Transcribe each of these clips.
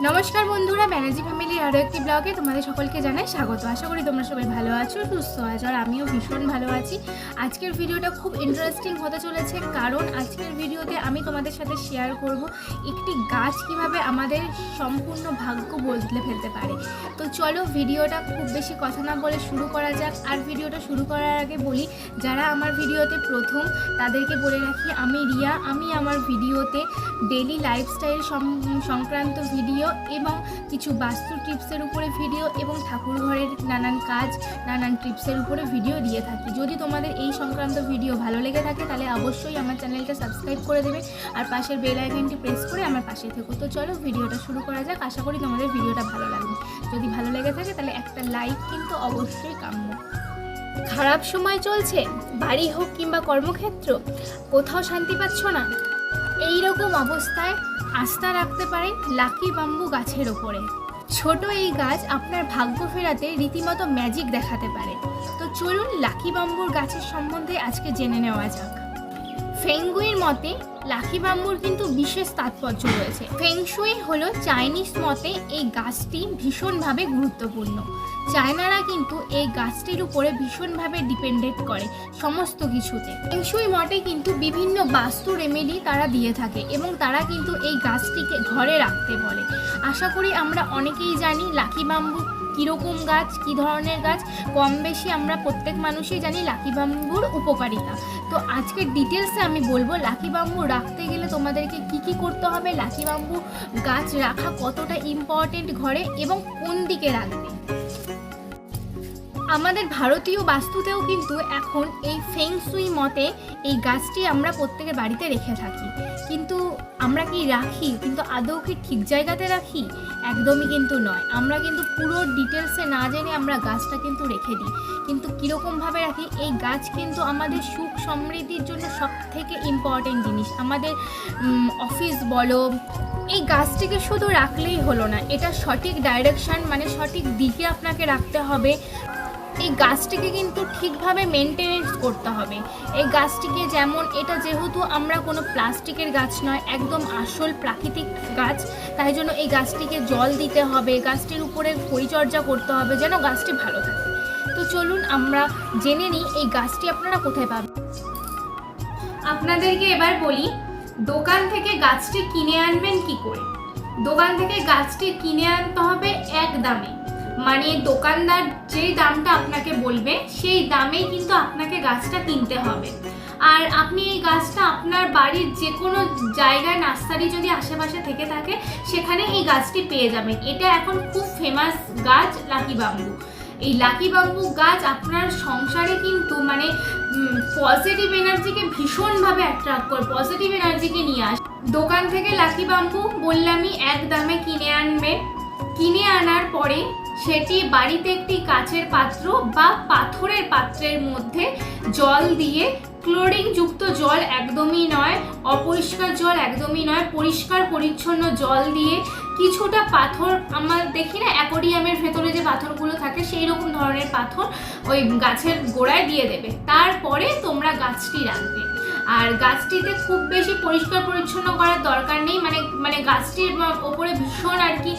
নমস্কার বন্ধুরা, ব্যানার্জি ফ্যামিলির আরও একটি ব্লগে তোমাদের সকলকে জানাই স্বাগত। আশা করি তোমরা সবাই ভালো আছো, সুস্থ আছো, আর আমিও ভীষণ ভালো আছি। আজকের ভিডিওটা খুব ইন্টারেস্টিং হতে চলেছে, কারণ আজকের ভিডিওতে আমি তোমাদের সাথে শেয়ার করব একটি গাছ কিভাবে আমাদের সম্পূর্ণ ভাগ্য বদলে ফেলতে পারে। তো চলো ভিডিওটা খুব বেশি কথা না বলে শুরু করা যাক। আর ভিডিওটা শুরু করার আগে বলি, যারা আমার ভিডিওতে প্রথম তাদেরকে বলে রাখি, আমি রিয়া। আমি আমার ভিডিওতে ডেইলি লাইফস্টাইল সংক্রান্ত ভিডিও এবং কিছু বাস্তু টিপসের উপরে ভিডিও এবং ঠাকুর ঘরের নানান কাজ, নানান টিপসের উপরে ভিডিও দিয়ে থাকি। যদি তোমাদের এই সংক্রান্ত ভিডিও ভালো লেগে থাকে তাহলে অবশ্যই আমার চ্যানেলটা সাবস্ক্রাইব করে দেবে আর পাশের বেল আইকনটি প্রেস করে আমার পাশে থেকো। তো চলো ভিডিওটা শুরু করা যাক। আশা করি তোমাদের ভিডিওটা ভালো লাগবে। যদি ভালো লেগে থাকে তাহলে একটা লাইক কিন্তু অবশ্যই কাম্য। খারাপ সময় চলছে, বাড়ি হোক কিংবা কর্মক্ষেত্র, কোথাও শান্তি পাচ্ছ না, এই রকম অবস্থায় আস্থা রাখতে পারেন লাকি বাম্বু গাছের ওপরে। ছোট এই গাছ আপনার ভাগ্য ফেরাতে রীতিমতো ম্যাজিক দেখাতে পারে। তো চলুন লাকি বাম্বুর গাছের সম্বন্ধে আজকে জেনে নেওয়া যাক। ফেংশুইয়ের মতে লাকি বাম্বুর কিন্তু বিশেষ তাৎপর্য রয়েছে। ফেংশুই হলো চাইনিজ মতে এই গাছটি ভীষণভাবে গুরুত্বপূর্ণ। চায়নারা কিন্তু এই গাছটির উপরে ভীষণভাবে ডিপেন্ডেন্ট করে সমস্ত কিছুতে। ফেংশুই মতে কিন্তু বিভিন্ন বাস্তু রেমেডি তারা দিয়ে থাকে এবং তারা কিন্তু এই গাছটিকে ঘরে রাখতে বলে। আশা করি আমরা অনেকেই জানি লাকি বাম্বু কীরকম গাছ, কী ধরনের গাছ। কম বেশি আমরা প্রত্যেক মানুষই জানি লাকি বাম্বুর উপকারিতা। তো আজকের ডিটেলসে আমি বলবো লাকি বাম্বু রাখতে গেলে তোমাদেরকে কি কি করতে হবে, লাকি বাম্বু গাছ রাখা কতটা ইম্পর্টেন্ট ঘরে এবং কোন দিকে রাখবে। আমাদের ভারতীয় বাস্তুতেও কিন্তু এখন এই ফেংশুই মতে এই গাছটি আমরা প্রত্যেকের বাড়িতে রেখে থাকি। কিন্তু আমরা কি রাখি, কিন্তু আদৌ কি ঠিক জায়গাতে রাখি? একদমই কিন্তু নয়। আমরা কিন্তু পুরো ডিটেলসে না জেনে আমরা গাছটা কিন্তু রেখে দিই। কিন্তু কীরকমভাবে রাখি? এই গাছ কিন্তু আমাদের সুখ সমৃদ্ধির জন্য সব থেকে ইম্পর্টেন্ট জিনিস। আমাদের অফিস বলো, এই গাছটিকে শুধু রাখলেই হলো না, এটা সঠিক ডাইরেকশান মানে সঠিক দিকে আপনাকে রাখতে হবে। এই গাছটিকে কিন্তু ঠিকভাবে মেনটেনেন্স করতে হবে। এই গাছটিকে যেমন, এটা যেহেতু আমরা কোনো প্লাস্টিকের গাছ নয়, একদম আসল প্রাকৃতিক গাছ, তাই জন্য এই গাছটিকে জল দিতে হবে, গাছটির উপরে পরিচর্যা করতে হবে যেন গাছটি ভালো থাকে। তো চলুন আমরা জেনে নিই এই গাছটি আপনারা কোথায় পাবেন। আপনাদেরকে এবার বলি, দোকান থেকে গাছটি কিনে আনবেন কি করে। দোকান থেকে গাছটি কিনে আনতে হবে এক দামে, মানে দোকানদার যেই দামটা আপনাকে বলবে সেই দামেই কিন্তু আপনাকে গাছটা কিনতে হবে। আর আপনি এই গাছটা আপনার বাড়ির যে কোনো জায়গায়, নার্সারি যদি আশেপাশে থেকে থাকে, সেখানে এই গাছটি পেয়ে যাবেন। এটা এখন খুব ফেমাস গাছ লাকি বাম্বু। এই লাকি বাম্বু গাছ আপনার সংসারে কিন্তু মানে পজিটিভ এনার্জিকে ভীষণভাবে অ্যাট্রাক্ট করে, পজিটিভ এনার্জিকে নিয়ে আসে। দোকান থেকে লাকি বাম্বু বললামই এক দামে কিনে আনবে। কিনে আনার পরে সেটি বাড়িতে একটি কাচের পাত্র বা পাথরের পাত্রের মধ্যে জল দিয়ে, ক্লোরিন যুক্ত জল একদমই নয়, অপরিষ্কার জল একদমই নয়, পরিষ্কার পরিচ্ছন্ন জল দিয়ে কিছুটা পাথর, আমরা দেখি না অ্যাকোরিয়ামের ভেতরে যে পাথরগুলো থাকে সেই রকম ধরনের পাথর ওই গাছের গোড়ায় দিয়ে দেবে। তারপরে তোমরা গাছটি রাখবে। আর গাছটিতে খুব বেশি পরিষ্কার পরিচ্ছন্ন করার দরকার নেই, মানে গাছটির ওপরে ভীষণ আর কি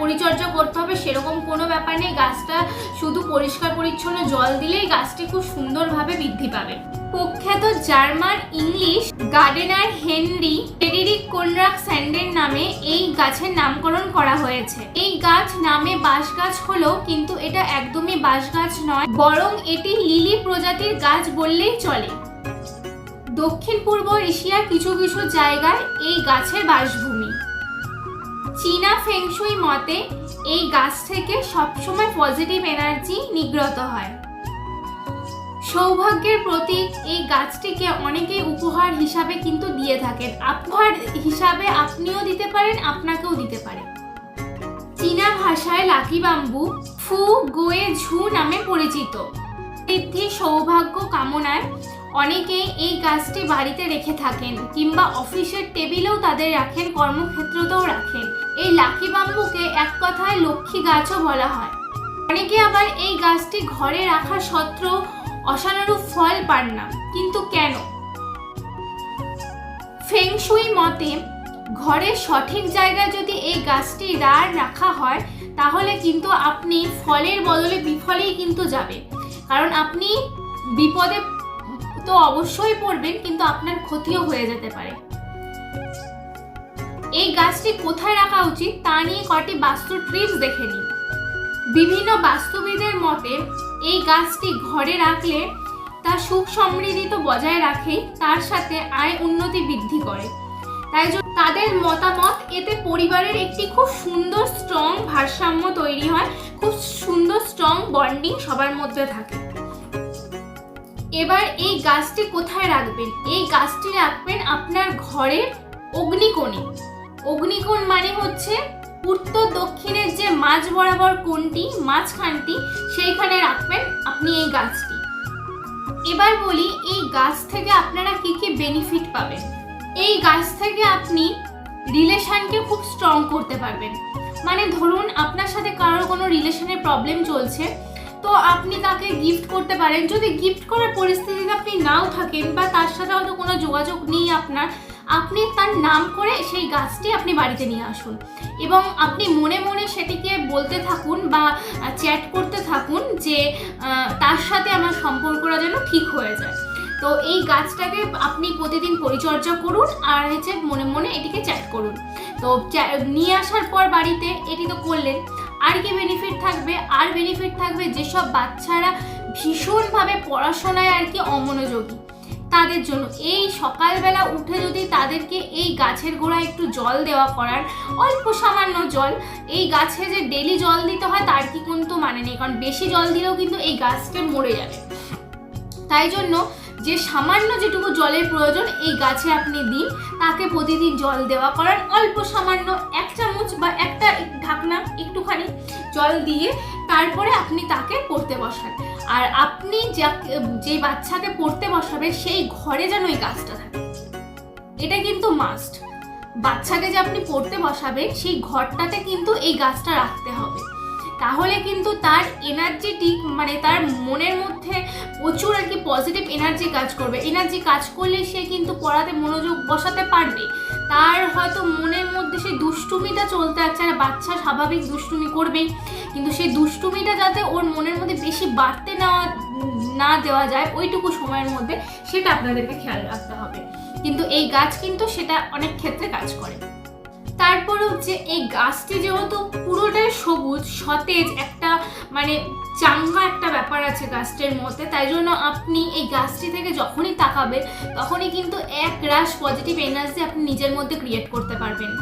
পরিচর্যা করতে হবে সেরকম কোনো ব্যাপার নেই। গাছটা শুধু পরিষ্কার পরিচ্ছন্ন জল দিলেই গাছটি খুব সুন্দরভাবে বৃদ্ধি পাবে। প্রখ্যাত German English gardener Henry Frederick Conrad স্যান্ডের নামে এই গাছের নামকরণ করা হয়েছে। এই গাছ নামে বাঁশ গাছ হলেও কিন্তু এটা একদমই বাঁশ গাছ নয়, বরং এটি লিলি প্রজাতির গাছ বললেই চলে। দক্ষিণ পূর্ব এশিয়ার কিছু কিছু জায়গায় এই গাছের বাসভূমি। চীনা ফেংশুই মতে এই গাছ থেকে সবসময় পজিটিভ এনার্জি নির্গত হয়। সৌভাগ্যের প্রতীক এই গাছটিকে অনেকেই উপহার হিসাবে কিন্তু দিয়ে থাকেন। উপহার হিসাবে আপনিও দিতে পারেন, আপনাকেও দিতে পারেন। চীনা ভাষায় লাকি বাম্বু ফু গোয়ে ঝু নামে পরিচিত। বৃদ্ধি সৌভাগ্য কামনায় অনেকেই এই গাছটি বাড়িতে রেখে থাকেন কিংবা অফিসের টেবিলেও তাদের রাখেন, কর্মক্ষেত্রতেও রাখেন। এই লাকি বাম্বুকে এক কথায় লক্ষ্মী গাছও বলা হয়। অনেকে আবার এই গাছটি ঘরে রাখা সত্ত্বেও অসাধারণ ফল পান না, কিন্তু কেন? ফেংশুই মতে ঘরের সঠিক জায়গায় যদি এই গাছটি রাখা হয় তাহলে কিন্তু আপনি ফলের বদলে বিফলেই কিন্তু যাবে। কারণ আপনি বিপদে তো অবশ্যই পড়বেন, কিন্তু আপনার ক্ষতিও হয়ে যেতে পারে। এই গাছটি কোথায় রাখা উচিত তা নিয়ে কয়েকটি বাস্তু টিপস দেখে নিন। বিভিন্ন বাস্তুবিদের মতে এই গাছটি ঘরে রাখলে তা সুখ সমৃদ্ধি তো বজায় রাখে, তার সাথে আয় উন্নতি বৃদ্ধি করে। তাই জন্য তাদের মতামত এতে পরিবারের একটি খুব সুন্দর স্ট্রং ভারসাম্য তৈরি হয়, খুব সুন্দর স্ট্রং বন্ডিং সবার মধ্যে থাকে। এবার এই গাছটি কোথায় রাখবেন? এই গাছটি রাখবেন আপনার ঘরের অগ্নিকোণে। অগ্নিকোণ মানে হচ্ছে উত্তর দক্ষিণের যে মাঝ বরাবর কোণটি, মাঝখানটি, সেইখানে রাখবেন আপনি এই গাছটি। এবার বলি এই গাছ থেকে আপনারা কি কি বেনিফিট পাবেন। এই গাছ থেকে আপনি রিলেশনকে খুব স্ট্রং করতে পারবেন। মানে ধরুন আপনার সাথে কারোর কোনো রিলেশনের প্রবলেম চলছে, তো আপনি তাকে গিফট করতে পারেন। যদি গিফট করার পরিস্থিতিতে আপনি নাও থাকেন বা তার সাথে হয়তো কোনো যোগাযোগ নেই আপনার, আপনি তার নাম করে সেই গাছটি আপনি বাড়িতে নিয়ে আসুন এবং আপনি মনে মনে সেটিকে বলতে থাকুন বা চ্যাট করতে থাকুন যে তার সাথে আমার সম্পর্কটা যেন ঠিক হয়ে যায়। তো এই গাছটাকে আপনি প্রতিদিন পরিচর্যা করুন আর হচ্ছে মনে মনে এটিকে চ্যাট করুন। তো নিয়ে আসার পর বাড়িতে এটি তো করলেন, আর কি বেনিফিট থাকবে? আর বেনিফিট থাকবে যেসব বাচ্চারা ভীষণভাবে পড়াশোনায় আর কি অমনোযোগী, তাদের জন্য এই সকালবেলা উঠে যদি তাদেরকে এই গাছের গোড়ায় একটু জল দেওয়া করার, অল্প সামান্য জল, এই গাছে যে ডেলি জল দিতে হয় তার কি কিন্তু মানে নেই, কারণ বেশি জল দিলেও কিন্তু এই গাছটা মরে যাবে। তাই জন্য যে সামান্য যেটুকু জলের প্রয়োজন এই গাছে আপনি দিন, তাকে প্রতিদিন জল দেওয়া করান, অল্প সামান্য 1 চামচ বা একটা ঢাকনা একটুখানি জল দিয়ে তারপরে আপনি তাকে পড়তে বসান। আর আপনি যে বাচ্চাকে পড়তে বসাবে সেই ঘরে যেন এই গাছটা থাকে, এটা কিন্তু মাস্ট। বাচ্চাকে যে আপনি পড়তে বসাবেন সেই ঘরটাতে কিন্তু এই গাছটা রাখতে হবে, তাহলে কিন্তু তার এনার্জেটিক মানে তার মনের মধ্যে প্রচুর আর কি পজিটিভ এনার্জি কাজ করবে। এনার্জি কাজ করলে সে কিন্তু পড়াতে মনোযোগ বসাতে পারবে। তার হয়তো মনের মধ্যে সেই দুষ্টুমিটা চলতে আছে, আর বাচ্চা স্বাভাবিক দুষ্টুমি করবেই, কিন্তু সেই দুষ্টুমিটা যাতে ওর মনের মধ্যে বেশি বাড়তে না দেওয়া যায় ওইটুকু সময়ের মধ্যে, সেটা আপনাদেরকে খেয়াল রাখতে হবে। কিন্তু এই গাছ কিন্তু সেটা অনেক ক্ষেত্রে কাজ করে। তারপর হচ্ছে এই গাছটি যেহেতু পুরোটাই সবুজ সতেজ, একটা মানে চাঙ্গা একটা ব্যাপার আছে গাছটির মধ্যে, তাই জন্য আপনি এই গাছটি থেকে যখনই তাকাবেন তখনই কিন্তু এক রাশ পজিটিভ এনার্জি আপনি নিজের মধ্যে ক্রিয়েট করতে পারবেন।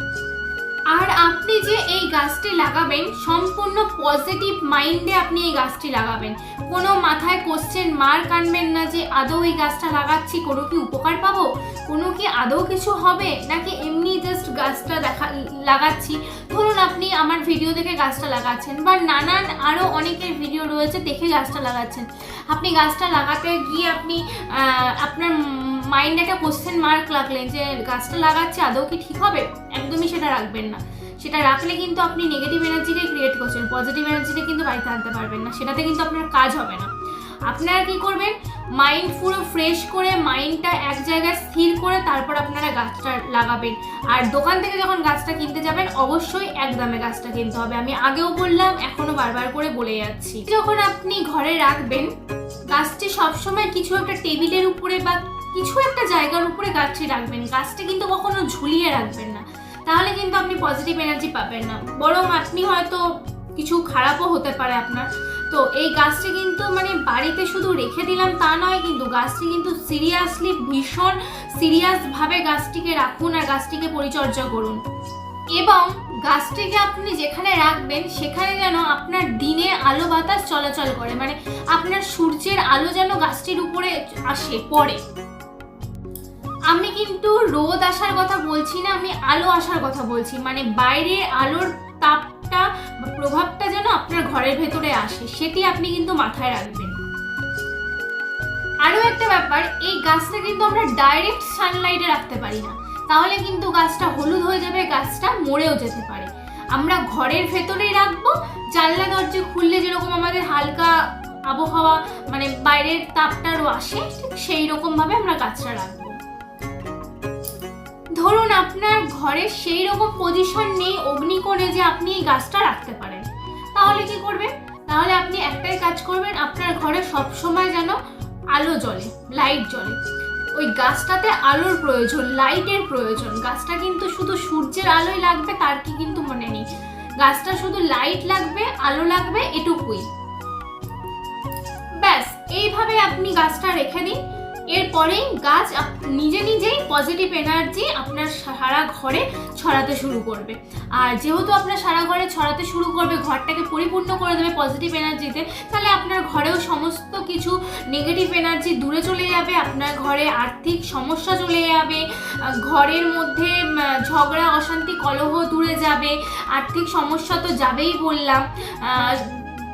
আর আপনি যে এই গাছটি লাগাবেন সম্পূর্ণ পজিটিভ মাইন্ডে আপনি এই গাছটি লাগাবেন। কোনো মাথায় কোশ্চেন মার্ক আনবেন না যে আদৌ এই গাছটা লাগাচ্ছি কোনো কি উপকার পাবো, কোনো কি আদৌ কিছু হবে, নাকি এমনি জাস্ট গাছটা লাগাচ্ছি। ধরুন আপনি আমার ভিডিও দেখে গাছটা লাগাচ্ছেন বা নানান আরও অনেকের ভিডিও রয়েছে দেখে গাছটা লাগাচ্ছেন। আপনি গাছটা লাগাতে গিয়ে আপনি আপনার মাইন্ডে একটা কোশ্চেন মার্ক লাগলেন যে গাছটা লাগাচ্ছে আদৌ কি ঠিক হবে, একদমই সেটা রাখবেন না। সেটা রাখলে কিন্তু আপনি নেগেটিভ এনার্জিটাই ক্রিয়েট করছেন, পজিটিভ এনার্জিটা কিন্তু বাড়িতে আনতে পারবেন না, সেটাতে কিন্তু আপনার কাজ হবে না। আপনারা কি করবেন, মাইন্ড পুরো ফ্রেশ করে মাইন্ডটা এক জায়গায় স্থির করে তারপর আপনারা গাছটা লাগাবেন। আর দোকান থেকে যখন গাছটা কিনতে যাবেন অবশ্যই এক দামে গাছটা কিনতে হবে, আমি আগেও বললাম এখনো বারবার করে বলে যাচ্ছি। যখন আপনি ঘরে রাখবেন গাছটি সবসময় কিছু একটা টেবিলের উপরে বা কিছু একটা জায়গার উপরে গাছটি রাখবেন। গাছটি কিন্তু কখনো ঝুলিয়ে রাখবেন না, তাহলে কিন্তু আপনি পজিটিভ এনার্জি পাবেন না, বরং আপনি হয়তো কিছু খারাপও হতে পারে আপনার। তো এই গাছটি কিন্তু মানে বাড়িতে শুধু রেখে দিলাম তা নয়, কিন্তু গাছটি কিন্তু সিরিয়াসলি ভীষণ সিরিয়াসভাবে গাছটিকে রাখুন আর গাছটিকে পরিচর্যা করুন। এবং গাছটিকে আপনি যেখানে রাখবেন সেখানে যেন আপনার দিনে আলো বাতাস চলাচল করে, মানে আপনার সূর্যের আলো যেন গাছটির উপরে আসে পড়ে। আমি কিন্তু রোদ আসার কথা বলছি না, আমি আলো আসার কথা বলছি, মানে বাইরে আলোর তাপটা বা প্রভাবটা যেন আপনার ঘরের ভেতরে আসে, সেটি আপনি কিন্তু মাথায় রাখবেন। আরও একটা ব্যাপার, এই গাছটা কিন্তু আমরা ডাইরেক্ট সানলাইটে রাখতে পারি না, তাহলে কিন্তু গাছটা হলুদ হয়ে যাবে, গাছটা মরেও যেতে পারে। আমরা ঘরের ভেতরেই রাখবো, জানলা দরজা খুললে যেরকম আমাদের হালকা আবহাওয়া মানে বাইরের তাপটারও আসে, ঠিক সেই রকম ভাবে আমরা গাছটা রাখবো। ধরুন আপনার ঘরে সেই রকম পজিশন নেই অগ্নিকোণে যে আপনি এই গাছটা রাখতে পারেন, তাহলে কি করবেন? তাহলে আপনি একটাই কাজ করবেন, আপনার ঘরে সবসময় যেন আলো জ্বলে, লাইট জ্বলে। ওই গাছটাতে আলোর প্রয়োজন, লাইটের প্রয়োজন। গাছটা কিন্তু শুধু সূর্যের আলোই লাগবে তার কি কিন্তু মনে নেই, গাছটা শুধু লাইট লাগবে, আলো লাগবে, এটুকুই। ব্যাস, এইভাবে আপনি গাছটা রেখে দিন। এরপরেই গাছ নিজে নিজেই পজিটিভ এনার্জি আপনার সারা ঘরে ছড়াতে শুরু করবে। আর যেহেতু আপনার সারা ঘরে ছড়াতে শুরু করবে, ঘরটাকে পরিপূর্ণ করে দেবে পজিটিভ এনার্জিতে, তাহলে আপনার ঘরেও সমস্ত কিছু নেগেটিভ এনার্জি দূরে চলে যাবে, আপনার ঘরে আর্থিক সমস্যা চলে যাবে, ঘরের মধ্যে ঝগড়া অশান্তি কলহ দূরে যাবে, আর্থিক সমস্যা তো যাবেই বললাম,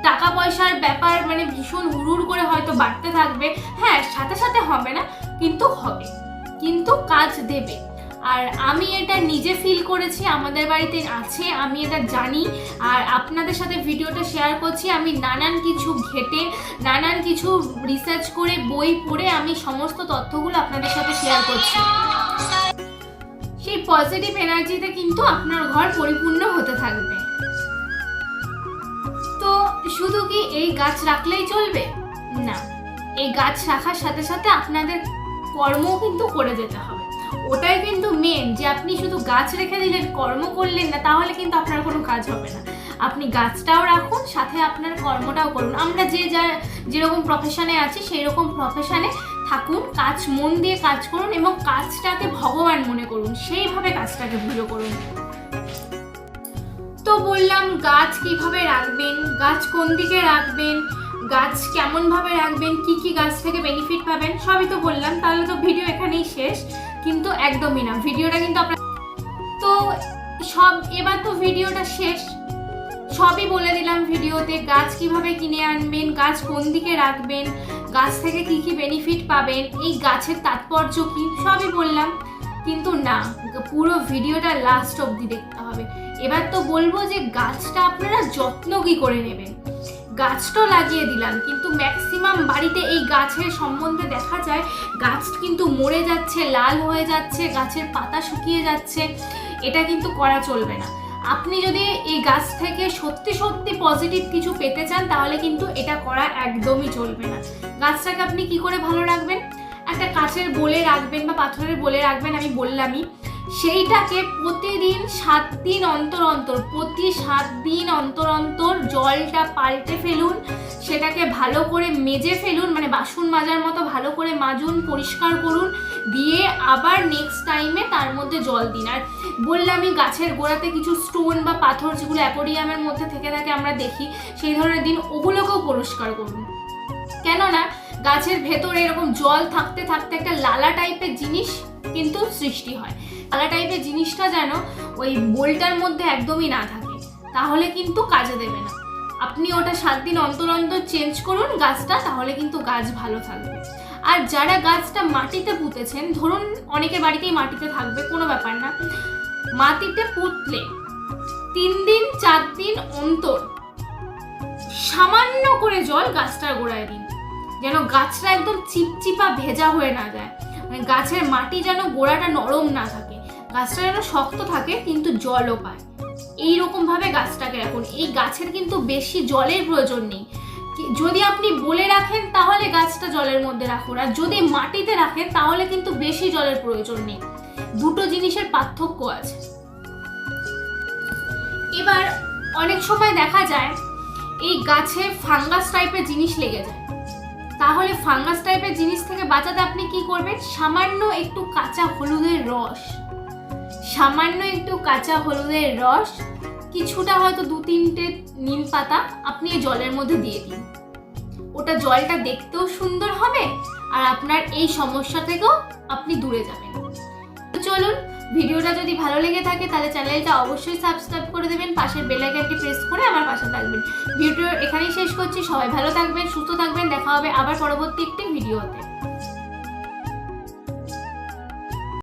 টাকা পয়সার ব্যাপার মানে ভীষণ হুড়ুড় করে হয়তো বাড়তে থাকবে। হ্যাঁ, সাথে সাথে হবে না, কিন্তু হবে, কিন্তু কাজ দেবে। আর আমি এটা নিজে ফিল করেছি, আমাদের বাড়িতে আছে, আমি এটা জানি। আর আপনাদের সাথে ভিডিওটা শেয়ার করছি। আমি নানান কিছু ঘেটে, নানান কিছু রিসার্চ করে, বই পড়ে আমি সমস্ত তথ্যগুলো আপনাদের সাথে শেয়ার করছি। সেই পজিটিভ এনার্জিতে কিন্তু আপনার ঘর পরিপূর্ণ হতে থাকবে। তো শুধু কি এই গাছ রাখলেই চলবে? না, এই গাছ রাখার সাথে সাথে আপনাদের কর্মও কিন্তু করে যেতে হবে। ওটাই কিন্তু মেন, যে আপনি শুধু গাছ রেখে দিলেন, কর্ম করলেন না, তাহলে কিন্তু আপনার কোনো কাজ হবে না। আপনি গাছটাও রাখুন, সাথে আপনার কর্মটাও করুন। আমরা যেরকম প্রফেশনে আছি সেই রকম প্রফেশনে থাকুন, কাজ মন দিয়ে কাজ করুন এবং কাজটাকে ভগবান মনে করুন, সেইভাবে কাজটাকে পুজো করুন। তো বললাম গাছ কিভাবে রাখবেন, গাছ কোন দিকে রাখবেন, গাছ কেমন ভাবে রাখবেন, কি কি গাছ থেকে বেনিফিট পাবেন, সবই তো বললাম। তাহলে তো ভিডিও এখানেই শেষ, কিন্তু একদমই না। ভিডিওটা কিন্তু আপনার তো এবার তো ভিডিওটা শেষ, সবই বলে দিলাম ভিডিওতে। গাছ কিভাবে কিনে আনবেন, গাছ কোন দিকে রাখবেন, গাছ থেকে কি কি বেনিফিট পাবেন, এই গাছের তাৎপর্য কি, সবই বললাম। কিন্তু না, পুরো ভিডিওটা লাস্ট অবধি দেখতে হবে। এবার তো বলবো যে গাছটা আপনারা যত্ন কি করে নেবেন। গাছটা লাগিয়ে দিলাম, কিন্তু ম্যাক্সিমাম বাড়িতে এই গাছের সম্বন্ধে দেখা যায় গাছ কিন্তু মরে যাচ্ছে, লাল হয়ে যাচ্ছে, গাছের পাতা শুকিয়ে যাচ্ছে। এটা কিন্তু করা চলবে না। আপনি যদি এই গাছ থেকে সত্যি সত্যি পজিটিভ কিছু পেতে চান, তাহলে কিন্তু এটা করা একদমই চলবে না। গাছটাকে আপনি কি করে ভালো রাখবেন? একটা কাচের বোলে রাখবেন বা পাথরের বোলে রাখবেন, আমি বললামই। সেইটাকে প্রতিদিন 7 দিন অন্তর অন্তর, প্রতি 7 দিন অন্তর অন্তর জলটা পাল্টে ফেলুন, সেটাকে ভালো করে মেজে ফেলুন, মানে বাসন মাজার মতো ভালো করে মাজুন, পরিষ্কার করুন, দিয়ে আবার নেক্সট টাইমে তার মধ্যে জল দিন। আর বললামই গাছের গোড়াতে কিছু স্টোন বা পাথর যেগুলো অ্যাকোরিয়ামের মধ্যে থেকে থাকে আমরা দেখি, সেই ধরনের দিন ওগুলোকেও পরিষ্কার করুন। কেননা গাছের ভেতরে এরকম জল থাকতে থাকতে একটা লালা টাইপের জিনিস কিন্তু সৃষ্টি হয়। লালা টাইপের জিনিসটা যেন ওই বোলটার মধ্যে একদমই না থাকে, তাহলে কিন্তু কাজে দেবে না। আপনি ওটা 7 দিন অন্তর অন্তর চেঞ্জ করুন গাছটা, তাহলে কিন্তু গাছ ভালো থাকবে। আর যারা গাছটা মাটিতে পুঁতেছেন, ধরুন অনেকের বাড়িতেই মাটিতে থাকবে, কোনো ব্যাপার না, মাটিতে পুঁতলে 3 দিন 4 দিন অন্তর সামান্য করে জল গাছটার গোড়ায় দিন, যেন গাছটা একদম চিপচিপা ভেজা হয়ে না যায়। মানে গাছের মাটি যেন গোড়াটা নরম না থাকে, গাছটা যেন শক্ত থাকে কিন্তু জলও পায়। এইরকম ভাবে গাছটাকে রাখুন। এই গাছের কিন্তু বেশি জলের প্রয়োজন নেই। যদি আপনি বলে রাখেন তাহলে গাছটা জলের মধ্যে রাখুন, আর যদি মাটিতে রাখেন তাহলে কিন্তু বেশি জলের প্রয়োজন নেই। দুটো জিনিসের পার্থক্য আছে। এবার অনেক সময় দেখা যায় এই গাছে ফাঙ্গাস টাইপের জিনিস লেগে যায়, তাহলে ফাঙ্গাস টাইপের জিনিস থেকে বাঁচাতে আপনি কি করবেন? সামান্য একটু কাঁচা হলুদের রস, সামান্য একটু কাঁচা হলুদের রস, কিছুটা হয়তো 2-3টে নিম পাতা আপনি এই জলের মধ্যে দিয়ে দিন। ওটা জলটা দেখতেও সুন্দর হবে আর আপনার এই সমস্যা থেকেও আপনি দূরে যাবেন। তো চলুন, ভিডিওটা যদি ভালো লেগে থাকে তাহলে চ্যানেলটা অবশ্যই সাবস্ক্রাইব করে দেবেন, পাশের বেল আইকনটি প্রেস করে আমার পাশে থাকবেন। ভিডিও এখানেই শেষ করছি। সবাই ভালো থাকবেন, সুস্থ থাকবেন। দেখা হবে আবার পরবর্তী একটি ভিডিওতে।